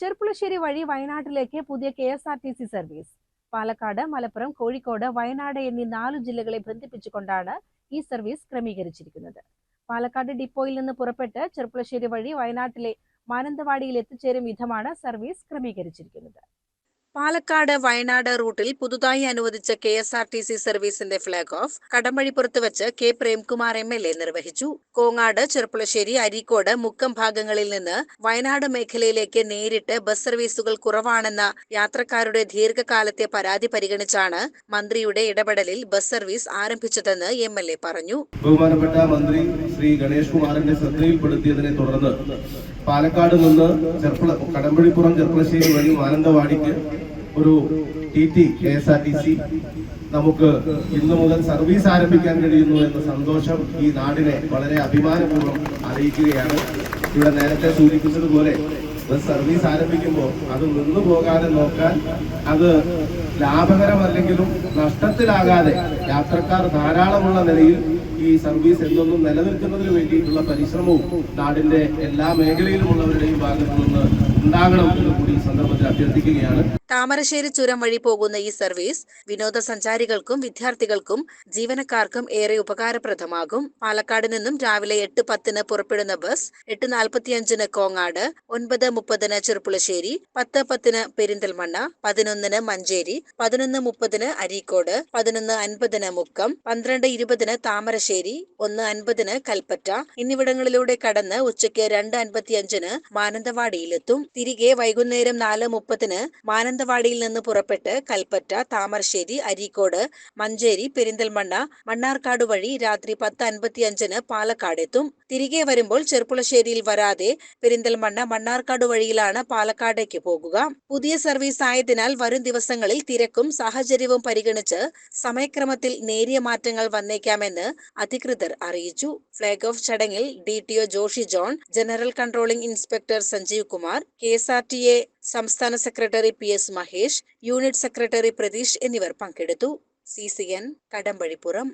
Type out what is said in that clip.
ചെർപ്പുളശ്ശേരി വഴി വയനാട്ടിലേക്ക് പുതിയ KSRTC സർവീസ്. പാലക്കാട്, മലപ്പുറം, കോഴിക്കോട്, വയനാട് എന്നീ 4 ജില്ലകളെ ബന്ധിപ്പിച്ചുകൊണ്ടാണ് ഈ സർവീസ് ക്രമീകരിച്ചിരിക്കുന്നത്. പാലക്കാട് ഡിപ്പോയിൽ നിന്ന് പുറപ്പെട്ട് ചെർപ്പുളശ്ശേരി വഴി വയനാട്ടിലെ മാനന്തവാടിയിൽ എത്തിച്ചേരും വിധമാണ് സർവീസ് ക്രമീകരിച്ചിരിക്കുന്നത്. പാലക്കാട് വയനാട് റൂട്ടിൽ പുതുതായി അനുവദിച്ച KSRTC സർവീസിന്റെ ഫ്ളാഗ് ഓഫ് കടമ്പഴിപ്പുറത്ത് വെച്ച് K പ്രേംകുമാർ MLA നിർവഹിച്ചു. കോങ്ങാട്, ചെർപ്പുളശ്ശേരി, അരീക്കോട്, മുക്കം ഭാഗങ്ങളിൽ നിന്ന് വയനാട് മേഖലയിലേക്ക് നേരിട്ട് ബസ് സർവീസുകൾ കുറവാണെന്ന യാത്രക്കാരുടെ ദീർഘകാലത്തെ പരാതി പരിഗണിച്ചാണ് മന്ത്രിയുടെ ഇടപെടലിൽ ബസ് സർവീസ് ആരംഭിച്ചതെന്ന് MLA പറഞ്ഞു. ബഹുമാനപ്പെട്ട മന്ത്രി ശ്രീ ഗണേഷ് കുമാറിന്റെ ശ്രദ്ധയിൽപ്പെടുത്തിയതിനെ തുടർന്ന് പാലക്കാട് നിന്ന് കടമ്പഴിപ്പുറം ചെർപ്പുളശ്ശേരി വഴി മാനന്തവാടിക്ക് ഒരു TT KSRTC നമുക്ക് ഇന്നു മുതൽ സർവീസ് ആരംഭിക്കാൻ കഴിയുന്നു എന്ന സന്തോഷം ഈ നാടിനെ വളരെ അഭിമാനപൂർവ്വം അറിയിക്കുകയാണ്. ഇവിടെ നേരത്തെ സൂചിപ്പിച്ചതുപോലെ ബസ് സർവീസ് ആരംഭിക്കുമ്പോൾ അത് നിന്നു പോകാതെ നോക്കാൻ, അത് ലാഭകരമല്ലെങ്കിലും നഷ്ടത്തിലാകാതെ യാത്രക്കാർ ധാരാളമുള്ള നിലയിൽ ഈ സർവീസ് എന്നൊന്നും നിലനിൽക്കുന്നതിന് വേണ്ടിയിട്ടുള്ള പരിശ്രമവും നാടിന്റെ എല്ലാ മേഖലയിലുമുള്ളവരുടെയും ഭാഗത്തു നിന്ന് ഉണ്ടാകണം എന്ന് കൂടി ഈ സന്ദർഭത്തിൽ അഭ്യർത്ഥിക്കുകയാണ്. താമരശ്ശേരി ചുരം വഴി പോകുന്ന ഈ സർവീസ് വിനോദസഞ്ചാരികൾക്കും വിദ്യാർത്ഥികൾക്കും ജീവനക്കാർക്കും ഏറെ ഉപകാരപ്രദമാകും. പാലക്കാട് നിന്നും രാവിലെ 8:10 പുറപ്പെടുന്ന ബസ് 8:45 കോങ്ങാട്, 9:30 ചെർപ്പുളശ്ശേരി, 10:10 പെരിന്തൽമണ്ണ, 11 മഞ്ചേരി, 11:30 അരീക്കോട്, 11:50 മുക്കം, 12:20 താമരശ്ശേരി, 1:50 കൽപ്പറ്റ എന്നിവിടങ്ങളിലൂടെ കടന്ന് ഉച്ചയ്ക്ക് 2:55 മാനന്തവാടിയിലെത്തും. തിരികെ വൈകുന്നേരം 4:30 മാനന്തവാടിയിൽ നിന്ന് പുറപ്പെട്ട് കൽപ്പറ്റ, താമരശ്ശേരി, അരീക്കോട്, മഞ്ചേരി, പെരിന്തൽമണ്ണ, മണ്ണാർക്കാട് വഴി രാത്രി 10:55 പാലക്കാടെത്തും. തിരികെ വരുമ്പോൾ ചെർപ്പുളശ്ശേരിയിൽ വരാതെ പെരിന്തൽമണ്ണ, മണ്ണാർക്കാട് വഴിയിലാണ് പാലക്കാടേക്ക് പോകുക. പുതിയ സർവീസ് ആയതിനാൽ വരും ദിവസങ്ങളിൽ തിരക്കും സാഹചര്യവും പരിഗണിച്ച് സമയക്രമത്തിൽ നേരിയ മാറ്റങ്ങൾ വന്നേക്കാമെന്ന് അധികൃതർ അറിയിച്ചു. ഫ്ളാഗ് ഓഫ് ചടങ്ങിൽ DTO Joshi John, general controlling inspector Sanjeev Kumar, KSRTA സംസ്ഥാന secretary PS Mahesh, unit secretary Pratheesh എന്നിവർ പങ്കെടുത്തു. CCN കടമ്പഴിപ്പുറം.